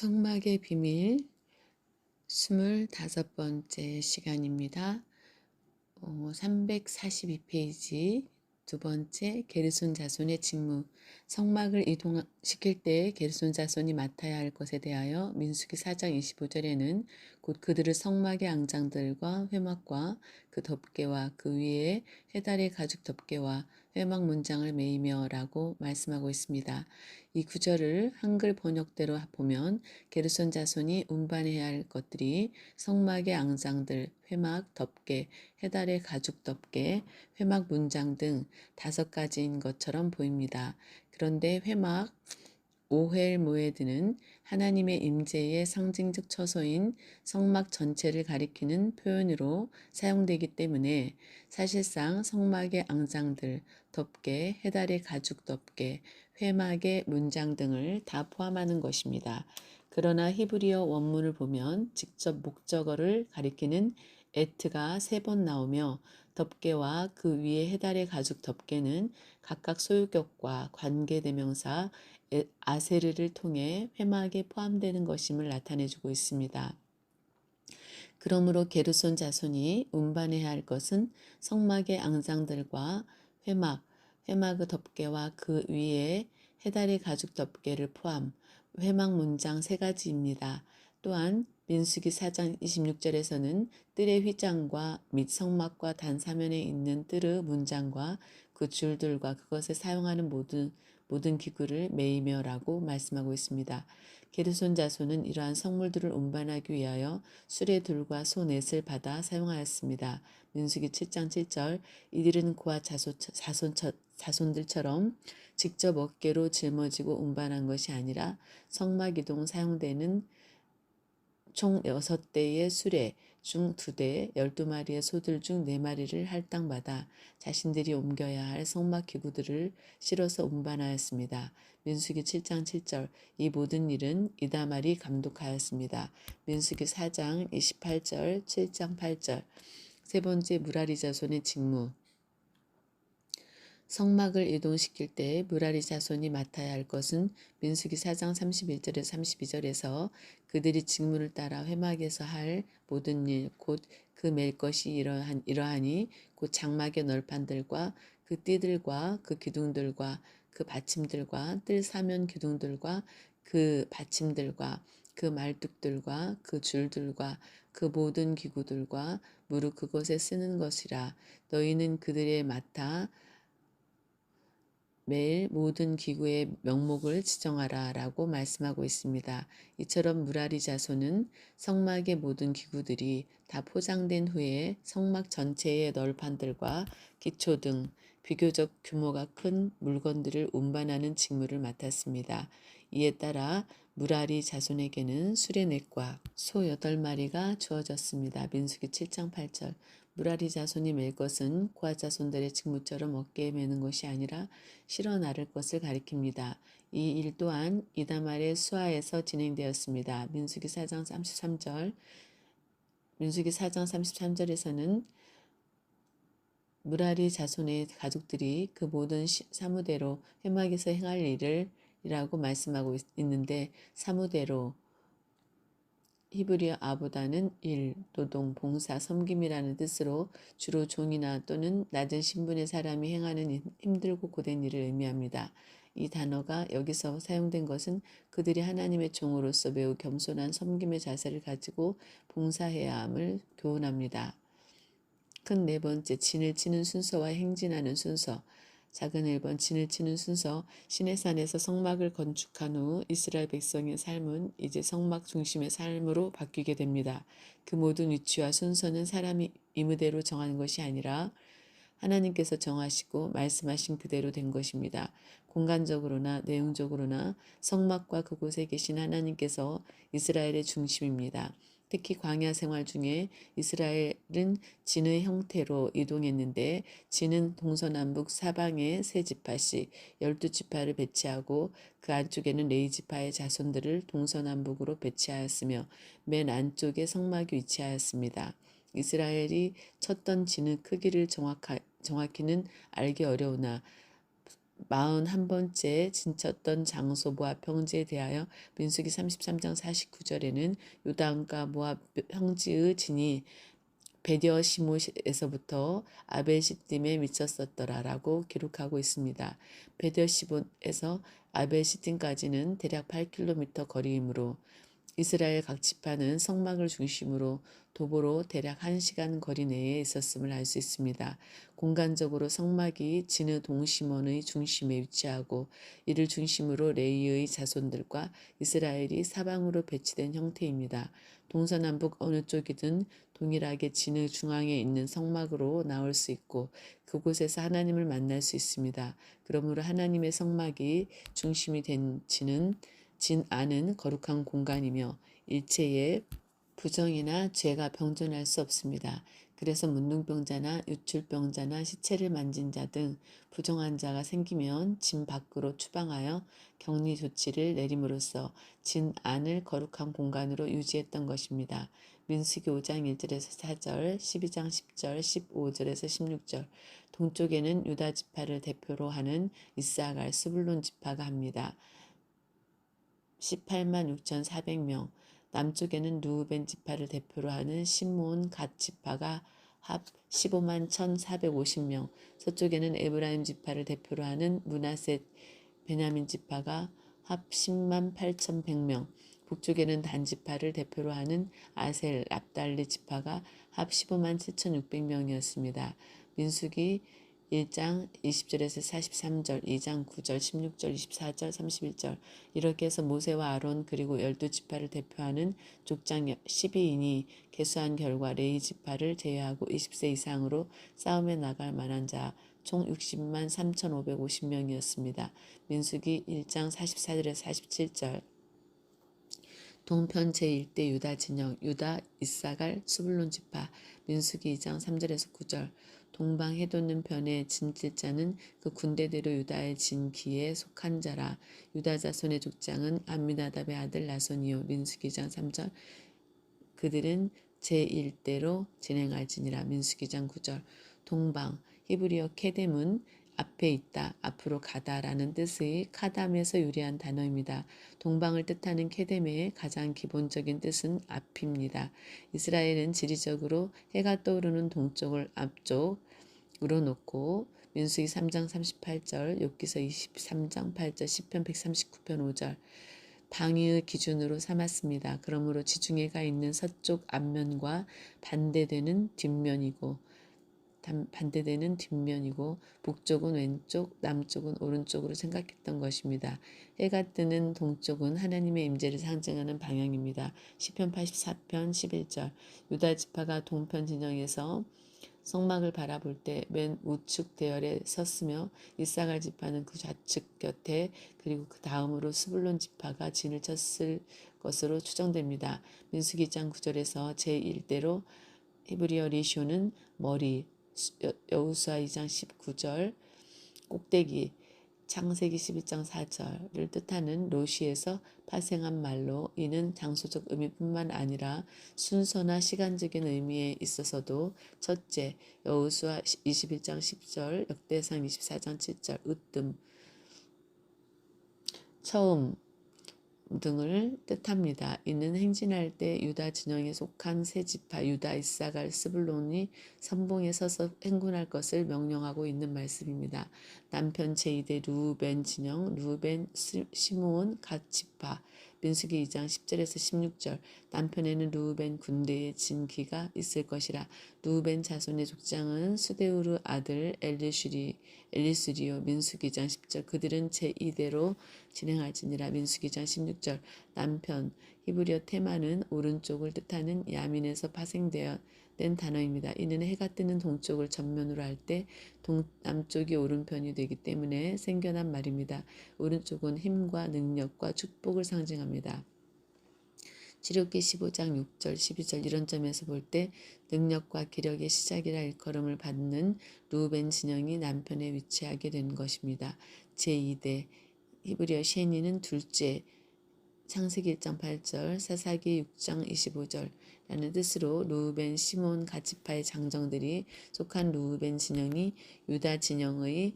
성막의 비밀 25번째 시간입니다. 342페이지 두 번째 게르손 자손의 직무. 성막을 이동시킬 때 게르손 자손이 맡아야 할 것에 대하여 민수기 4장 25절에는 곧 그들을 성막의 앙장들과 회막과 그 덮개와 그 위에 해달의 가죽 덮개와 회막 문장을 매이며 라고 말씀하고 있습니다. 이 구절을 한글 번역대로 보면 게르손 자손이 운반해야 할 것들이 성막의 앙장들, 회막, 덮개, 해달의 가죽 덮개, 회막 문장 등 5가지인 것처럼 보입니다. 그런데 회막 오헬 모에드는 하나님의 임재의 상징적 처소인 성막 전체를 가리키는 표현으로 사용되기 때문에 사실상 성막의 앙장들, 덮개, 해달의 가죽 덮개, 회막의 문장 등을 다 포함하는 것입니다. 그러나 히브리어 원문을 보면 직접 목적어를 가리키는 에트가 3번 나오며 덮개와 그 위에 해달의 가죽 덮개는 각각 소유격과 관계대명사 아세르를 통해 회막에 포함되는 것임을 나타내주고 있습니다. 그러므로 게르손 자손이 운반해야 할 것은 성막의 앙장들과 회막의 덮개와 그 위에 해달의 가죽 덮개를 포함, 회막 문장 3가지입니다. 또한 민수기 4장 26절에서는 뜰의 휘장과 및 성막과 단사면에 있는 뜰의 문장과 그 줄들과 그것에 사용하는 모든 기구를 매이며라고 말씀하고 있습니다. 게르손 자손은 이러한 성물들을 운반하기 위하여 수레둘과 소넷을 받아 사용하였습니다. 민수기 7장 7절 이들은 그와 자손들처럼 직접 어깨로 짊어지고 운반한 것이 아니라 성막 이동 사용되는 총 6대의 수레 중 2대, 12마리의 소들 중 4마리를 할당받아 자신들이 옮겨야 할 성막 기구들을 실어서 운반하였습니다. 민수기 7장 7절 이 모든 일은 이다말이 감독하였습니다. 민수기 4장 28절, 7장 8절 세 번째 무라리 자손의 직무. 성막을 이동시킬 때 무라리 자손이 맡아야 할 것은 민수기 4장 31절에서 32절에서 그들이 직무를 따라 회막에서 할 모든 일, 곧 그 맬 것이 이러하니 곧 장막의 널판들과 그 띠들과 그 기둥들과 그 받침들과 뜰 사면 기둥들과 그 받침들과 그 말뚝들과 그 줄들과 그 모든 기구들과 무릇 그것에 쓰는 것이라. 너희는 그들의 맡아 매일 모든 기구의 명목을 지정하라 라고 말씀하고 있습니다. 이처럼 무라리 자손은 성막의 모든 기구들이 다 포장된 후에 성막 전체의 널판들과 기초 등 비교적 규모가 큰 물건들을 운반하는 직무를 맡았습니다. 이에 따라 무라리 자손에게는 수레넷과 소 8마리가 주어졌습니다. 민수기 7장 8절 무라리 자손이 맬 것은 고아 자손들의 직무처럼 어깨에 매는 것이 아니라 실어 나를 것을 가리킵니다. 이 일 또한 이다말의 수하에서 진행되었습니다. 민수기 4장 33절 민수기 4장 33절에서는 무라리 자손의 가족들이 그 모든 사무대로 회막에서 행할 일을 이라고 말씀하고 있는데 사무대로 히브리어 아보다는 일, 노동, 봉사, 섬김이라는 뜻으로 주로 종이나 또는 낮은 신분의 사람이 행하는 힘들고 고된 일을 의미합니다. 이 단어가 여기서 사용된 것은 그들이 하나님의 종으로서 매우 겸손한 섬김의 자세를 가지고 봉사해야 함을 교훈합니다. 큰 4번째, 진을 치는 순서와 행진하는 순서. 작은 1번, 진을 치는 순서. 시내산에서 성막을 건축한 후 이스라엘 백성의 삶은 이제 성막 중심의 삶으로 바뀌게 됩니다. 그 모든 위치와 순서는 사람이 임의대로 정하는 것이 아니라 하나님께서 정하시고 말씀하신 그대로 된 것입니다. 공간적으로나 내용적으로나 성막과 그곳에 계신 하나님께서 이스라엘의 중심입니다. 특히 광야 생활 중에 이스라엘은 진의 형태로 이동했는데 진은 동서남북 사방에 세 지파씩 12지파를 배치하고 그 안쪽에는 레위 지파의 자손들을 동서남북으로 배치하였으며 맨 안쪽에 성막이 위치하였습니다. 이스라엘이 쳤던 진의 크기를 정확히는 알기 어려우나 41번째 진쳤던 장소 모압 평지에 대하여 민수기 33장 49절에는 유다과 모압 평지의 진이 베디어시못에서부터 아벨시딤에 미쳤었더라라고 기록하고 있습니다. 베디어시못에서 아벨시딤까지는 대략 8km 거리이므로 이스라엘 각 지파는 성막을 중심으로 도보로 대략 1시간 거리 내에 있었음을 알 수 있습니다. 공간적으로 성막이 진의 동시몬의 중심에 위치하고 이를 중심으로 레이의 자손들과 이스라엘이 사방으로 배치된 형태입니다. 동서남북 어느 쪽이든 동일하게 진의 중앙에 있는 성막으로 나올 수 있고 그곳에서 하나님을 만날 수 있습니다. 그러므로 하나님의 성막이 중심이 된 진 안은 거룩한 공간이며 일체의 부정이나 죄가 병존할 수 없습니다. 그래서 문둥병자나 유출병자나 시체를 만진 자 등 부정한 자가 생기면 진 밖으로 추방하여 격리 조치를 내림으로써 진 안을 거룩한 공간으로 유지했던 것입니다. 민수기 5장 1절에서 4절, 12장 10절, 15절에서 16절. 동쪽에는 유다 지파를 대표로 하는 이스아갈 스불론 지파가 합니다. 18만 6,400명, 남쪽에는 루벤 지파를 대표로 하는 시므온 갓 지파가 합 15만 1,450명, 서쪽에는 에브라임 지파를 대표로 하는 므낫셋 베냐민 지파가 합 10만 8,100명, 북쪽에는 단 지파를 대표로 하는 아셀 납달리 지파가 합 15만 7,600명이었습니다. 민수기 1장 20절에서 43절, 2장 9절, 16절, 24절, 31절 이렇게 해서 모세와 아론 그리고 12지파를 대표하는 족장 12인이 계수한 결과 레위 지파를 제외하고 20세 이상으로 싸움에 나갈 만한 자 총 60만 3,550명이었습니다. 민수기 1장 44절에서 47절 동편 제1대 유다 진영, 유다, 이사갈, 수불론 지파, 민수기 2장 3절에서 9절 동방 해돋는 편의 진질자는 그 군대대로 유다의 진기에 속한 자라. 유다 자손의 족장은 암미나답의 아들 나손이요. 민수기 2장 3절 그들은 제1대로 진행할지니라. 민수기 2장 9절 동방 히브리어 케뎀은 앞에 있다, 앞으로 가다라는 뜻의 카담에서 유래한 단어입니다. 동방을 뜻하는 케뎀의 가장 기본적인 뜻은 앞입니다. 이스라엘은 지리적으로 해가 떠오르는 동쪽을 앞쪽으로 놓고 민수기 3장 38절, 욥기서 23장 8절, 시편 139편 5절 방위의 기준으로 삼았습니다. 그러므로 지중해가 있는 서쪽 앞면과 반대되는 뒷면이고 북쪽은 왼쪽, 남쪽은 오른쪽으로 생각했던 것입니다. 해가 뜨는 동쪽은 하나님의 임재를 상징하는 방향입니다. 시편 84편 11절 유다 지파가 동편 진영에서 성막을 바라볼 때 맨 우측 대열에 섰으며 이사갈 지파는 그 좌측 곁에 그리고 그 다음으로 스불론 지파가 진을 쳤을 것으로 추정됩니다. 민수기 2장 9절에서 제1대로 히브리어 리쇼는 머리, 여호수아 2장 19절 꼭대기, 창세기 11장 4절을 뜻하는 로시에서 파생한 말로 이는 장소적 의미뿐만 아니라 순서나 시간적인 의미에 있어서도 첫째, 여호수아 21장 10절, 역대상 24장 7절, 으뜸, 처음 등을 뜻합니다. 이는 행진할 때 유다 진영에 속한 세 지파 유다, 이사갈, 스불론이 선봉에 서서 행군할 것을 명령하고 있는 말씀입니다. 남편 제2대 루벤 진영, 루벤, 시므온, 갓 지파 민수기 2장 10절에서 16절 남편에는 루벤 군대의 진기가 있을 것이라. 루벤 자손의 족장은 수데우르 아들 엘리수리요. 민수기 2장 10절 그들은 제2대로 진행할지니라. 민수기 2장 16절 남편 히브리어 테마는 오른쪽을 뜻하는 야민에서 파생된 단어입니다. 이는 해가 뜨는 동쪽을 전면으로 할 때 남쪽이 오른편이 되기 때문에 생겨난 말입니다. 오른쪽은 힘과 능력과 축복을 상징합니다. 출애굽기 15장 6절 12절 이런 점에서 볼 때 능력과 기력의 시작이라 일컬음을 받는 루벤 진영이 남편에 위치하게 된 것입니다. 제2대 히브리어 셰니는 둘째, 창세기 1장 8절, 사사기 6장 25절 라는 뜻으로 루벤, 시몬, 갓지파의 장정들이 속한 루벤 진영이 유다 진영의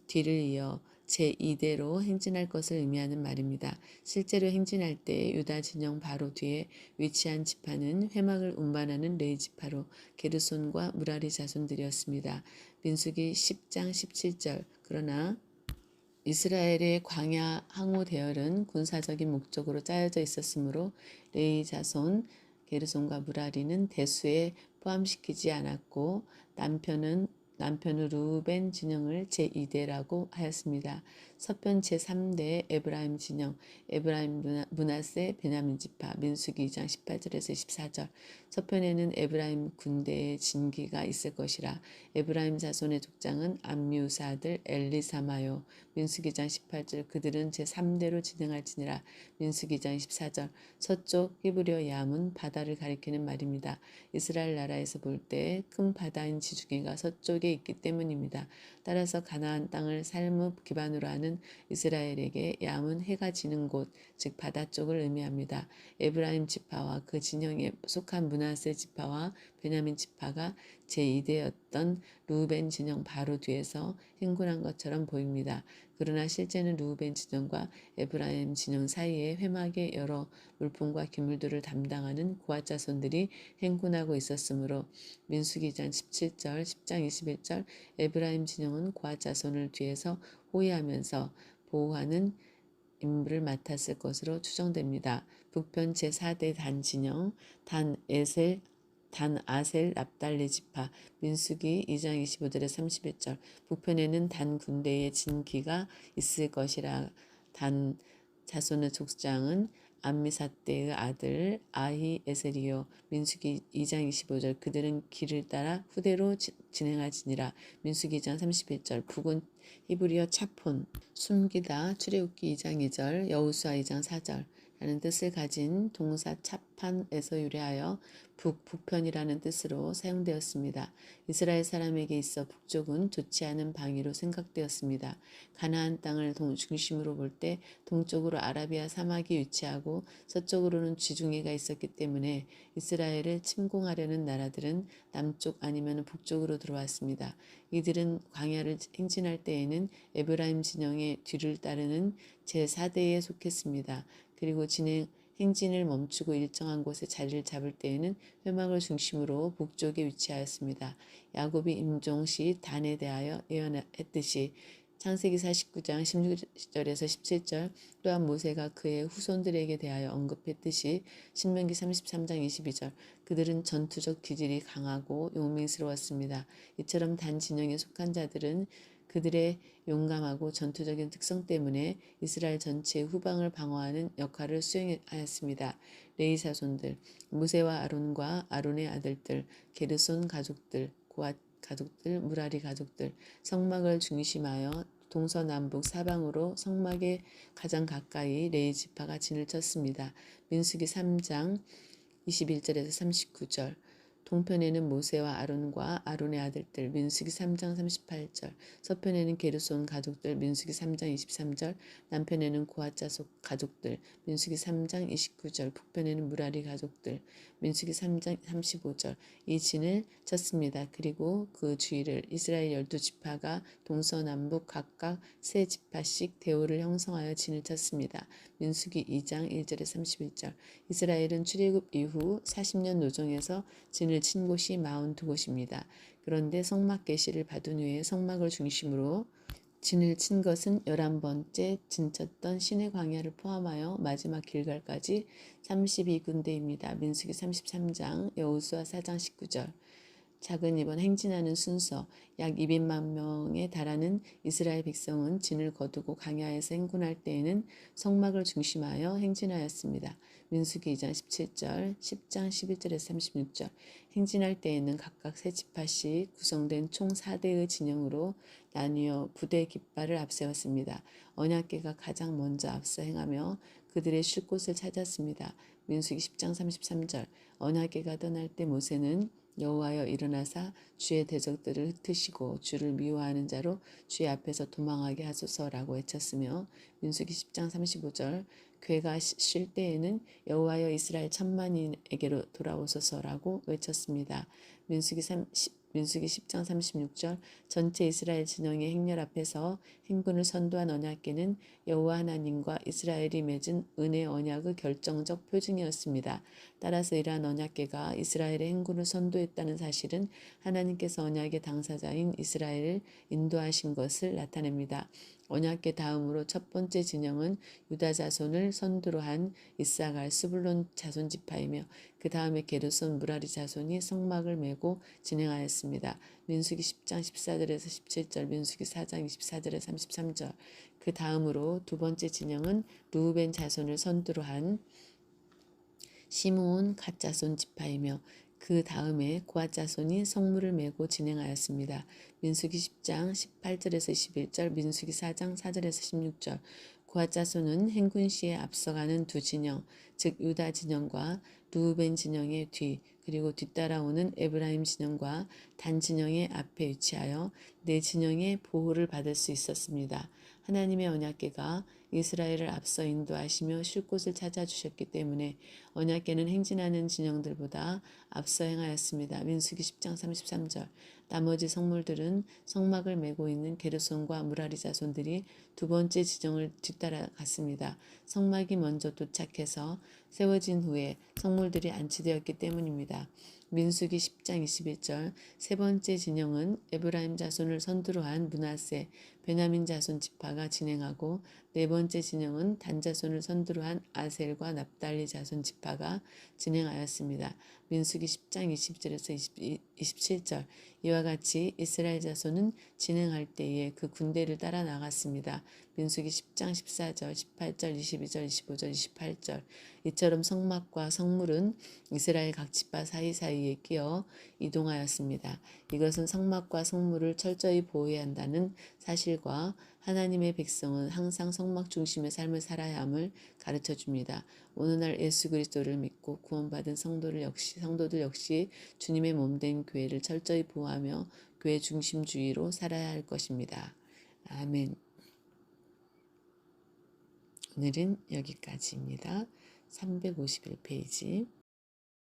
뒤를 이어 제2대로 행진할 것을 의미하는 말입니다. 실제로 행진할 때 유다 진영 바로 뒤에 위치한 지파는 회막을 운반하는 레위 지파로 게르손과 무라리 자손들이었습니다. 민수기 10장 17절. 그러나 이스라엘의 광야 항우 대열은 군사적인 목적으로 짜여져 있었으므로 레위 자손 게르손과 무라리는 대수에 포함시키지 않았고 남편은 루벤 진영을 제2대라고 하였습니다. 서편 제3대 에브라임 진영, 에브라임 므낫세 베냐민 지파, 민수기 2장 18절에서 24절. 서편에는 에브라임 군대의 진기가 있을 것이라. 에브라임 자손의 족장은 암미우사 아들 엘리사마요. 민수기 2장 18절. 그들은 제3대로 진행할지니라. 민수기 2장 24절. 서쪽 히브리어 얌은 바다를 가리키는 말입니다. 이스라엘 나라에서 볼 때 큰 바다인 지중해가 서쪽에 있기 때문입니다. 따라서 가나안 땅을 삶의 기반으로 하는 이스라엘에게 얌은 해가 지는 곳, 즉 바다 쪽을 의미합니다. 에브라임 지파와 그 진영에 속한 므낫세 지파와 베냐민 지파가 제2대였던 루벤 진영 바로 뒤에서 행군한 것처럼 보입니다. 그러나 실제는 루벤 진영과 에브라임 진영 사이에 회막의 여러 물품과 기물들을 담당하는 고앗 자손들이 행군하고 있었으므로 민수기 2장 17절, 10장 21절 에브라임 진영은 고앗 자손을 뒤에서 호위하면서 보호하는 임무를 맡았을 것으로 추정됩니다. 북편 제4대 단 진영, 단 아셀 납달리 지파, 민수기 2장 25절에 31절. 북편에는 단 군대의 진기가 있을 것이라. 단 자손의 족장은 암미사대의 아들 아히에셀이요. 민수기 2장 25절. 그들은 길을 따라 후대로 진행하지니라. 민수기 2장 31절. 북은 히브리어 차폰, 숨기다, 출애굽기 2장 2절, 여호수아 2장 4절 라는 뜻을 가진 동사 차판에서 유래하여 북편이라는 뜻으로 사용되었습니다. 이스라엘 사람에게 있어 북쪽은 좋지 않은 방위로 생각되었습니다. 가나안 땅을 중심으로 볼 때 동쪽으로 아라비아 사막이 위치하고 서쪽으로는 지중해가 있었기 때문에 이스라엘을 침공하려는 나라들은 남쪽 아니면 북쪽으로 들어왔습니다. 이들은 광야를 행진할 때에는 에브라임 진영의 뒤를 따르는 제4대에 속했습니다. 그리고 행진을 멈추고 일정한 곳에 자리를 잡을 때에는 회막을 중심으로 북쪽에 위치하였습니다. 야곱이 임종 시 단에 대하여 예언했듯이 창세기 49장 16절에서 17절, 또한 모세가 그의 후손들에게 대하여 언급했듯이 신명기 33장 22절, 그들은 전투적 기질이 강하고 용맹스러웠습니다. 이처럼 단 진영에 속한 자들은 그들의 용감하고 전투적인 특성 때문에 이스라엘 전체의 후방을 방어하는 역할을 수행하였습니다. 레위 자손들, 모세와 아론과 아론의 아들들, 게르손 가족들, 고앗 가족들, 무라리 가족들, 성막을 중심하여 동서남북 사방으로 성막에 가장 가까이 레위 지파가 진을 쳤습니다. 민수기 3장 21절에서 39절. 동편에는 모세와 아론과 아론의 아들들, 민수기 3장 38절. 서편에는 게르손 가족들, 민수기 3장 23절. 남편에는 고앗 자손 가족들, 민수기 3장 29절. 북편에는 무라리 가족들, 민수기 3장 35절. 이 진을 쳤습니다. 그리고 그 주위를 이스라엘 12지파가 동서남북 각각 세 지파씩 대오를 형성하여 진을 쳤습니다. 민수기 2장 1절에 31절. 이스라엘은 출애굽 이후 40년 노정에서 진을 친 곳이 42곳입니다. 그런데 성막 계시를 받은 후에 성막을 중심으로 진을 친 것은 11번째 진쳤던 신의 광야를 포함하여 마지막 길갈까지 32군데입니다. 민수기 33장, 여호수아 4장 19절. 작은 이번 행진하는 순서, 약 200만 명에 달하는 이스라엘 백성은 진을 거두고 광야에서 행군할 때에는 성막을 중심하여 행진하였습니다. 민수기 2장 17절, 10장 11절에서 36절. 행진할 때에는 각각 세 지파씩 구성된 총 4대의 진영으로 나뉘어 부대 깃발을 앞세웠습니다. 언약궤가 가장 먼저 앞서 행하며 그들의 쉴 곳을 찾았습니다. 민수기 10장 33절. 언약궤가 떠날 때 모세는 여호와여 일어나사 주의 대적들을 흩으시고 주를 미워하는 자로 주의 앞에서 도망하게 하소서라고 외쳤으며, 민수기 10장 35절. 괴가 쉴 때에는 여호와여 이스라엘 천만인에게로 돌아오소서라고 외쳤습니다. 민수기 민수기 10장 36절 전체 이스라엘 진영의 행렬 앞에서 행군을 선도한 언약궤는 여호와 하나님과 이스라엘이 맺은 은혜 언약의 결정적 표징이었습니다. 따라서 이러한 언약궤가 이스라엘의 행군을 선도했다는 사실은 하나님께서 언약의 당사자인 이스라엘을 인도하신 것을 나타냅니다. 언약궤 다음으로 첫 번째 진영은 유다 자손을 선두로 한 이사갈 스불론 자손 지파이며 그 다음에 게르손 무라리 자손이 성막을 메고 진행하였습니다. 민수기 10장 14절에서 17절, 민수기 4장 24절에서 33절. 그 다음으로 두 번째 진영은 르우벤 자손을 선두로 한 시므온 갓 자손 지파이며 그 다음에 고앗 자손이 성물을 메고 진행하였습니다. 민수기 10장 18절에서 21절, 민수기 4장 4절에서 16절. 고앗 자손은 행군 시에 앞서가는 두 진영, 즉 유다 진영과 르우벤 진영의 뒤, 그리고 뒤따라오는 에브라임 진영과 단 진영의 앞에 위치하여 네 진영의 보호를 받을 수 있었습니다. 하나님의 언약궤가 이스라엘을 앞서 인도하시며 쉴 곳을 찾아주셨기 때문에 언약궤는 행진하는 진영들보다 앞서 행하였습니다. 민수기 10장 33절. 나머지 성물들은 성막을 메고 있는 게르손과 무라리 자손들이 두 번째 지정을 뒤따라갔습니다. 성막이 먼저 도착해서 세워진 후에 성물들이 안치되었기 때문입니다. 민수기 10장 21절 세 번째 진영은 에브라임 자손을 선두로 한 므낫세, 베냐민 자손 지파가 진행하고 네 번째 진영은 단 자손을 선두로 한 아셀과 납달리 자손 지파가 진행하였습니다. 민수기 10장 20절에서 27절 이와 같이 이스라엘 자손은 진행할 때에 그 군대를 따라 나갔습니다. 민수기 10장 14절, 18절, 22절, 25절, 28절. 이처럼 성막과 성물은 이스라엘 각 지파 사이사이에 끼어 이동하였습니다. 이것은 성막과 성물을 철저히 보호해야 한다는 사실과 하나님의 백성은 항상 성막 중심의 삶을 살아야 함을 가르쳐 줍니다. 오늘날 예수 그리스도를 믿고 구원받은 성도들 역시 주님의 몸된 교회를 철저히 보호하며 교회 중심주의로 살아야 할 것입니다. 아멘. 오늘은 여기까지입니다. 351페이지.